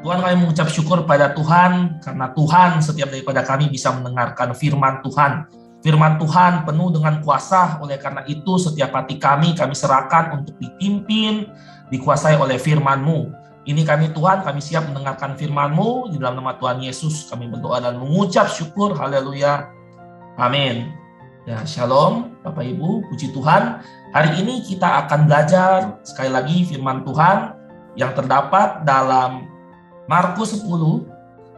Tuhan, kami mengucap syukur pada Tuhan, karena Tuhan setiap daripada kami bisa mendengarkan firman Tuhan. Firman Tuhan penuh dengan kuasa, oleh karena itu setiap hati kami serahkan untuk dipimpin, dikuasai oleh firman-Mu. Ini kami Tuhan, kami siap mendengarkan firman-Mu, di dalam nama Tuhan Yesus kami berdoa dan mengucap syukur, haleluya, amin. Ya, shalom Bapak Ibu, puji Tuhan. Hari ini kita akan belajar sekali lagi firman Tuhan yang terdapat dalam Markus 10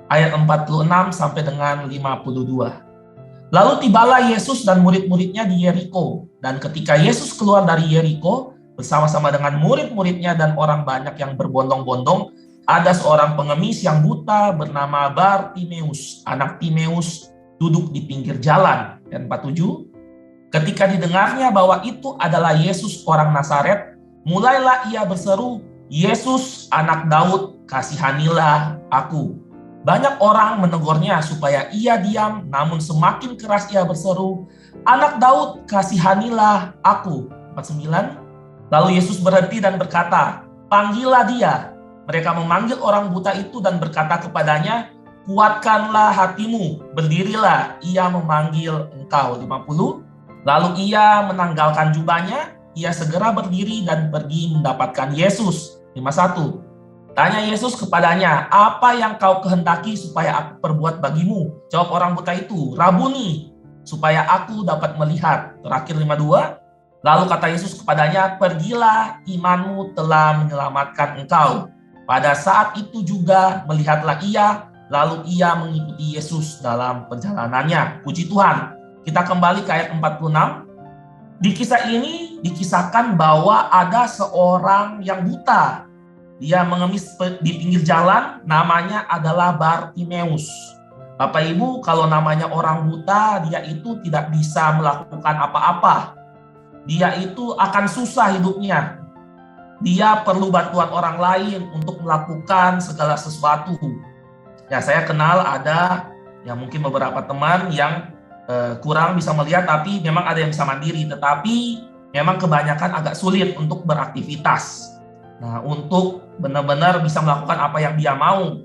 ayat 46 sampai dengan 52. Lalu tibalah Yesus dan murid-muridnya di Yeriko, dan ketika Yesus keluar dari Yeriko bersama-sama dengan murid-muridnya dan orang banyak yang berbondong-bondong, ada seorang pengemis yang buta bernama Bartimeus, anak Timeus, duduk di pinggir jalan. Ayat 47. Ketika didengarnya bahwa itu adalah Yesus orang Nazaret, mulailah ia berseru, "Yesus anak Daud, kasihanilah aku." Banyak orang menegurnya supaya ia diam, namun semakin keras ia berseru, "Anak Daud, kasihanilah aku." 49. Lalu Yesus berhenti dan berkata, "Panggillah dia." Mereka memanggil orang buta itu dan berkata kepadanya, "Kuatkanlah hatimu, berdirilah, ia memanggil engkau." 50. Lalu ia menanggalkan jubahnya, ia segera berdiri dan pergi mendapatkan Yesus. 51. Tanya Yesus kepadanya, "Apa yang kau kehendaki supaya aku perbuat bagimu?" Jawab orang buta itu, "Rabuni, supaya aku dapat melihat." Terakhir 52. Lalu kata Yesus kepadanya, "Pergilah, imanmu telah menyelamatkan engkau." Pada saat itu juga melihatlah ia, lalu ia mengikuti Yesus dalam perjalanannya. Puji Tuhan. Kita kembali ke ayat 46. Di kisah ini dikisahkan bahwa ada seorang yang buta. Dia mengemis di pinggir jalan, namanya adalah Bartimeus. Bapak Ibu, kalau namanya orang buta, dia itu tidak bisa melakukan apa-apa. Dia itu akan susah hidupnya. Dia perlu bantuan orang lain untuk melakukan segala sesuatu. Ya, saya kenal ada mungkin beberapa teman yang kurang bisa melihat, tapi memang ada yang bisa mandiri, tetapi memang kebanyakan agak sulit untuk beraktivitas. Nah, untuk benar-benar bisa melakukan apa yang dia mau.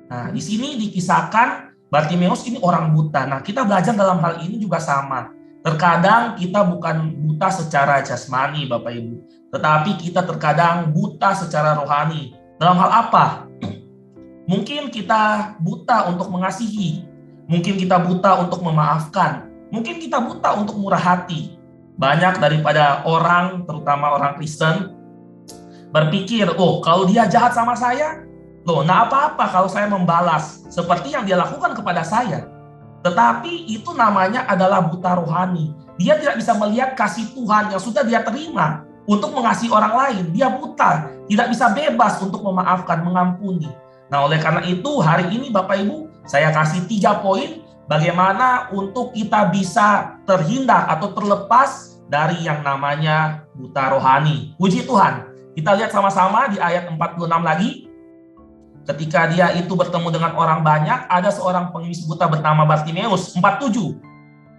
Nah, di sini dikisahkan Bartimeus ini orang buta. Nah, kita belajar dalam hal ini juga sama. Terkadang kita bukan buta secara jasmani, Bapak Ibu, tetapi kita terkadang buta secara rohani. Dalam hal apa? Mungkin kita buta untuk mengasihi, mungkin kita buta untuk memaafkan, mungkin kita buta untuk murah hati. Banyak daripada orang, terutama orang Kristen, berpikir, "Oh, kalau dia jahat sama saya, nah apa-apa kalau saya membalas seperti yang dia lakukan kepada saya." Tetapi itu namanya adalah buta rohani. Dia tidak bisa melihat kasih Tuhan yang sudah dia terima untuk mengasihi orang lain. Dia buta, tidak bisa bebas untuk memaafkan, mengampuni. Nah, oleh karena itu hari ini Bapak Ibu, saya kasih 3 poin bagaimana untuk kita bisa terhindar atau terlepas dari yang namanya buta rohani. Puji Tuhan. Kita lihat sama-sama di ayat 46 lagi. Ketika dia itu bertemu dengan orang banyak, ada seorang pengemis buta bernama Bartimeus. 47.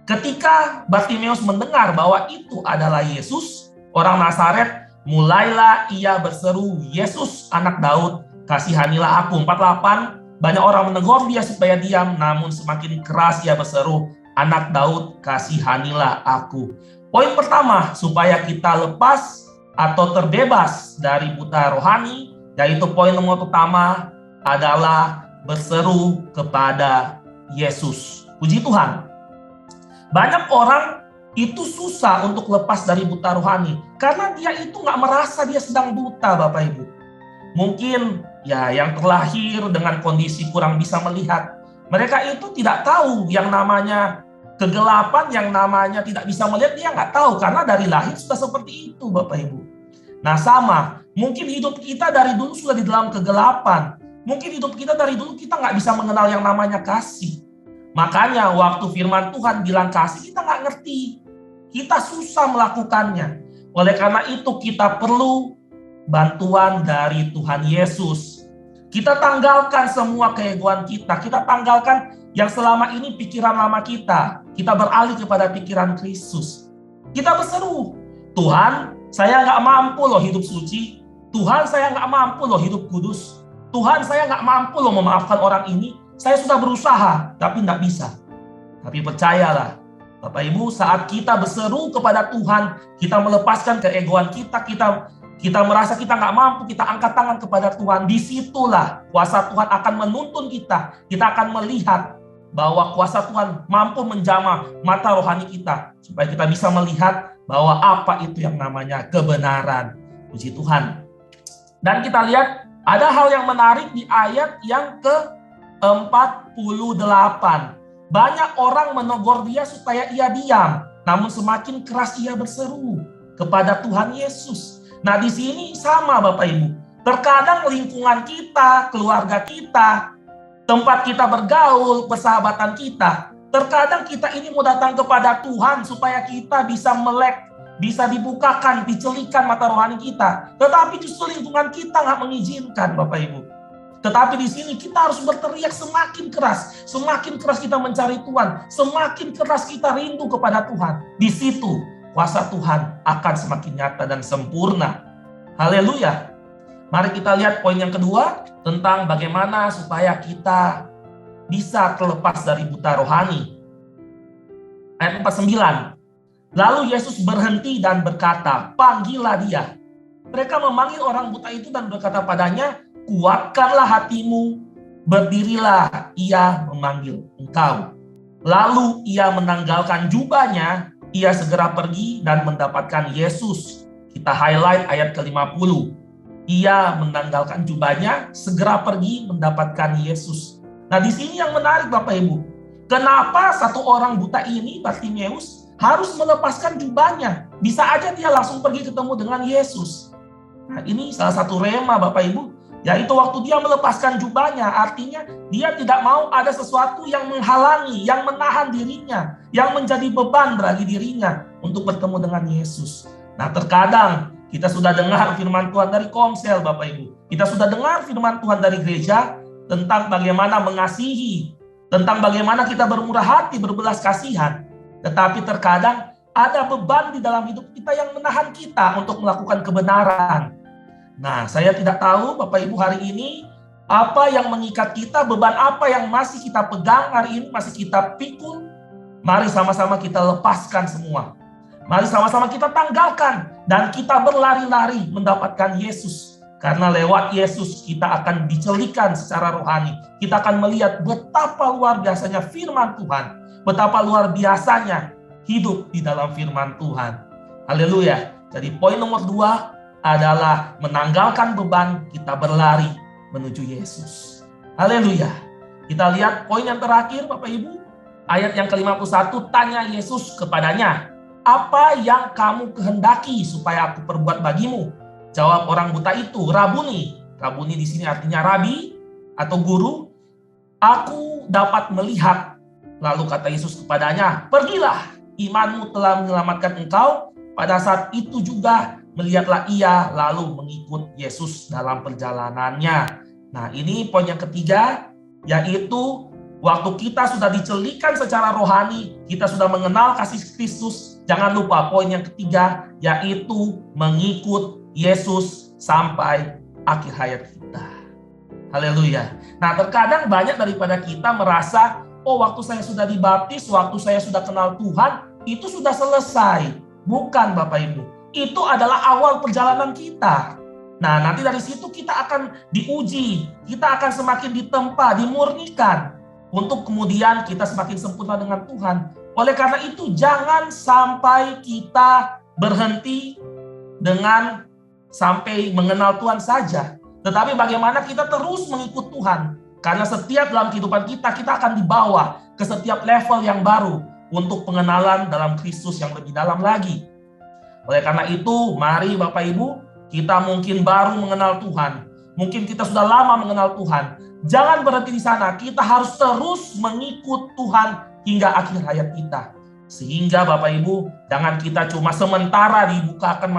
Ketika Bartimeus mendengar bahwa itu adalah Yesus, orang Nazaret, mulailah ia berseru, "Yesus anak Daud, kasihanilah aku." 48. Banyak orang menegur dia supaya diam, namun semakin keras ia berseru, "Anak Daud, kasihanilah aku." Poin pertama, supaya kita lepas atau terbebas dari buta rohani, yaitu poin nomor utama adalah berseru kepada Yesus. Puji Tuhan. Banyak orang itu susah untuk lepas dari buta rohani, karena dia itu nggak merasa dia sedang buta, Bapak Ibu. Mungkin yang terlahir dengan kondisi kurang bisa melihat. Mereka itu tidak tahu yang namanya kegelapan, yang namanya tidak bisa melihat, dia nggak tahu, karena dari lahir sudah seperti itu, Bapak Ibu. Nah, sama, mungkin hidup kita dari dulu sudah di dalam kegelapan. Mungkin hidup kita dari dulu kita nggak bisa mengenal yang namanya kasih. Makanya waktu firman Tuhan bilang kasih, kita nggak ngerti. Kita susah melakukannya. Oleh karena itu kita perlu bantuan dari Tuhan Yesus. Kita tanggalkan semua keegoan kita. Kita tanggalkan yang selama ini pikiran lama kita. Kita beralih kepada pikiran Kristus. Kita berseru, "Tuhan, saya nggak mampu loh hidup suci. Tuhan, saya nggak mampu loh hidup kudus. Tuhan, saya nggak mampu loh memaafkan orang ini. Saya sudah berusaha, tapi nggak bisa. Tapi percayalah, Bapak Ibu, saat kita berseru kepada Tuhan, kita melepaskan keegoan kita, kita merasa kita nggak mampu, kita angkat tangan kepada Tuhan. Disitulah kuasa Tuhan akan menuntun kita. Kita akan melihat bahwa kuasa Tuhan mampu menjamah mata rohani kita, supaya kita bisa melihat bahwa apa itu yang namanya kebenaran. Puji Tuhan. Dan kita lihat ada hal yang menarik di ayat yang ke-48. Banyak orang menegur dia supaya ia diam, namun semakin keras ia berseru kepada Tuhan Yesus. Nah, di sini sama Bapak Ibu. Terkadang lingkungan kita, keluarga kita, tempat kita bergaul, persahabatan kita, terkadang kita ini mau datang kepada Tuhan supaya kita bisa melek, bisa dibukakan, dicelikan mata rohani kita. Tetapi justru lingkungan kita nggak mengizinkan, Bapak Ibu. Tetapi di sini kita harus berteriak semakin keras kita mencari Tuhan, semakin keras kita rindu kepada Tuhan. Di situ kuasa Tuhan akan semakin nyata dan sempurna. Haleluya. Mari kita lihat poin yang kedua tentang bagaimana supaya kita bisa terlepas dari buta rohani. Ayat 49. Lalu Yesus berhenti dan berkata, panggillah dia. Mereka memanggil orang buta itu dan berkata padanya, kuatkanlah hatimu, berdirilah, ia memanggil engkau. Lalu ia menanggalkan jubahnya, ia segera pergi dan mendapatkan Yesus. Kita highlight ayat ke-50. Ia menanggalkan jubahnya, segera pergi mendapatkan Yesus. Nah, di sini yang menarik Bapak Ibu. Kenapa satu orang buta ini, Bartimeus, harus melepaskan jubahnya? Bisa aja dia langsung pergi ketemu dengan Yesus. Nah, ini salah satu rema Bapak Ibu, yaitu waktu dia melepaskan jubahnya, artinya dia tidak mau ada sesuatu yang menghalangi, yang menahan dirinya, yang menjadi beban bagi dirinya untuk bertemu dengan Yesus. Nah, terkadang kita sudah dengar firman Tuhan dari komsel Bapak Ibu. Kita sudah dengar firman Tuhan dari gereja tentang bagaimana mengasihi, tentang bagaimana kita bermurah hati, berbelas kasihan. Tetapi terkadang ada beban di dalam hidup kita yang menahan kita untuk melakukan kebenaran. Nah, saya tidak tahu Bapak Ibu hari ini apa yang mengikat kita, beban apa yang masih kita pegang hari ini, masih kita pikul. Mari sama-sama kita lepaskan semua. Mari sama-sama kita tanggalkan dan kita berlari-lari mendapatkan Yesus. Karena lewat Yesus kita akan dicelikan secara rohani. Kita akan melihat betapa luar biasanya firman Tuhan. Betapa luar biasanya hidup di dalam firman Tuhan. Haleluya. Jadi poin nomor 2 adalah menanggalkan beban, kita berlari menuju Yesus. Haleluya. Kita lihat poin yang terakhir Bapak Ibu. Ayat yang ke-51, tanya Yesus kepadanya, apa yang kamu kehendaki supaya aku perbuat bagimu? Jawab orang buta itu, Rabuni. Rabuni di sini artinya rabi atau guru. Aku dapat melihat. Lalu kata Yesus kepadanya, pergilah, imanmu telah menyelamatkan engkau. Pada saat itu juga melihatlah ia lalu mengikut Yesus dalam perjalanannya. Nah, ini poin yang ketiga, yaitu waktu kita sudah dicelikan secara rohani, kita sudah mengenal kasih Kristus. Jangan lupa poin yang ketiga, yaitu mengikut Yesus sampai akhir hayat kita. Haleluya. Nah, terkadang banyak daripada kita merasa, oh, waktu saya sudah dibaptis, waktu saya sudah kenal Tuhan, itu sudah selesai. Bukan Bapak Ibu. Itu adalah awal perjalanan kita. Nah, nanti dari situ kita akan diuji. Kita akan semakin ditempa, dimurnikan. Untuk kemudian kita semakin sempurna dengan Tuhan. Oleh karena itu, jangan sampai kita berhenti dengan sampai mengenal Tuhan saja. Tetapi bagaimana kita terus mengikut Tuhan. Karena setiap dalam kehidupan kita, kita akan dibawa ke setiap level yang baru untuk pengenalan dalam Kristus yang lebih dalam lagi. Oleh karena itu, mari Bapak Ibu, kita mungkin baru mengenal Tuhan. Mungkin kita sudah lama mengenal Tuhan. Jangan berhenti di sana, kita harus terus mengikut Tuhan hingga akhir hayat kita. Sehingga Bapak Ibu, jangan kita cuma sementara dibukakan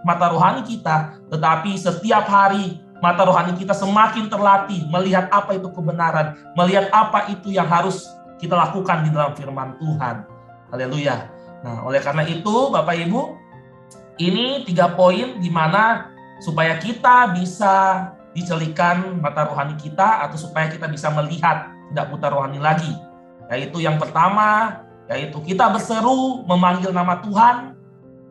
mata rohani kita, tetapi setiap hari mata rohani kita semakin terlatih melihat apa itu kebenaran, melihat apa itu yang harus kita lakukan di dalam firman Tuhan. Haleluya. Nah, oleh karena itu Bapak Ibu, ini 3 poin di mana supaya kita bisa dicelikan mata rohani kita, atau supaya kita bisa melihat, tidak buta rohani lagi. Yaitu yang pertama, yaitu kita berseru memanggil nama Tuhan,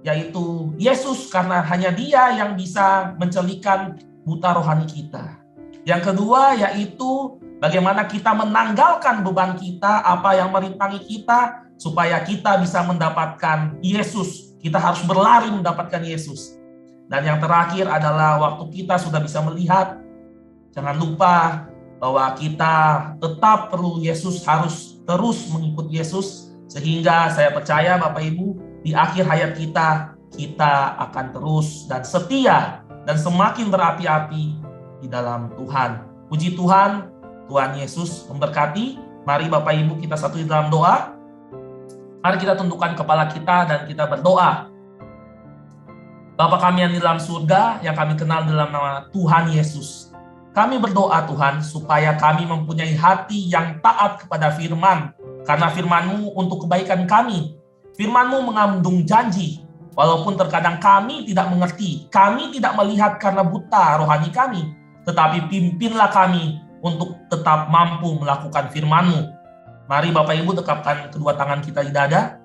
yaitu Yesus, karena hanya Dia yang bisa mencelikan buta rohani kita. Yang kedua, yaitu bagaimana kita menanggalkan beban kita, apa yang merintangi kita, supaya kita bisa mendapatkan Yesus. Kita harus berlari mendapatkan Yesus. Dan yang terakhir adalah waktu kita sudah bisa melihat, jangan lupa bahwa kita tetap perlu Yesus, harus terus mengikut Yesus, sehingga saya percaya Bapak Ibu, di akhir hayat kita, kita akan terus dan setia dan semakin berapi-api di dalam Tuhan. Puji Tuhan, Tuhan Yesus memberkati. Mari Bapak Ibu kita satu di dalam doa. Mari kita tundukkan kepala kita dan kita berdoa. Bapa kami yang di dalam surga, yang kami kenal dalam nama Tuhan Yesus. Kami berdoa Tuhan, supaya kami mempunyai hati yang taat kepada firman. Karena firman-Mu untuk kebaikan kami. Firman-Mu mengandung janji. Walaupun terkadang kami tidak mengerti, kami tidak melihat karena buta rohani kami. Tetapi pimpinlah kami untuk tetap mampu melakukan firman-Mu. Mari Bapak Ibu dekapkan kedua tangan kita di dada.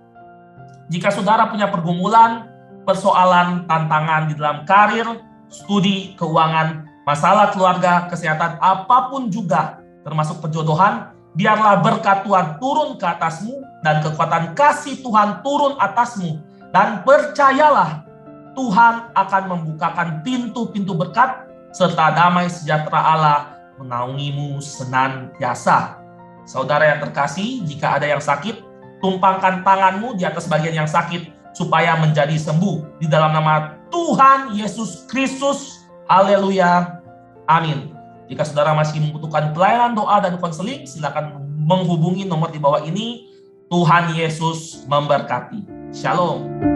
Jika saudara punya pergumulan, persoalan, tantangan di dalam karir, studi, keuangan, masalah keluarga, kesehatan, apapun juga, termasuk perjodohan, biarlah berkat Tuhan turun ke atasmu dan kekuatan kasih Tuhan turun atasmu. Dan percayalah, Tuhan akan membukakan pintu-pintu berkat serta damai sejahtera Allah menaungimu senantiasa. Saudara yang terkasih, jika ada yang sakit, tumpangkan tanganmu di atas bagian yang sakit supaya menjadi sembuh. Di dalam nama Tuhan Yesus Kristus. Haleluya. Amin. Jika saudara masih membutuhkan pelayanan doa dan konseling, silakan menghubungi nomor di bawah ini. Tuhan Yesus memberkati. Shalom.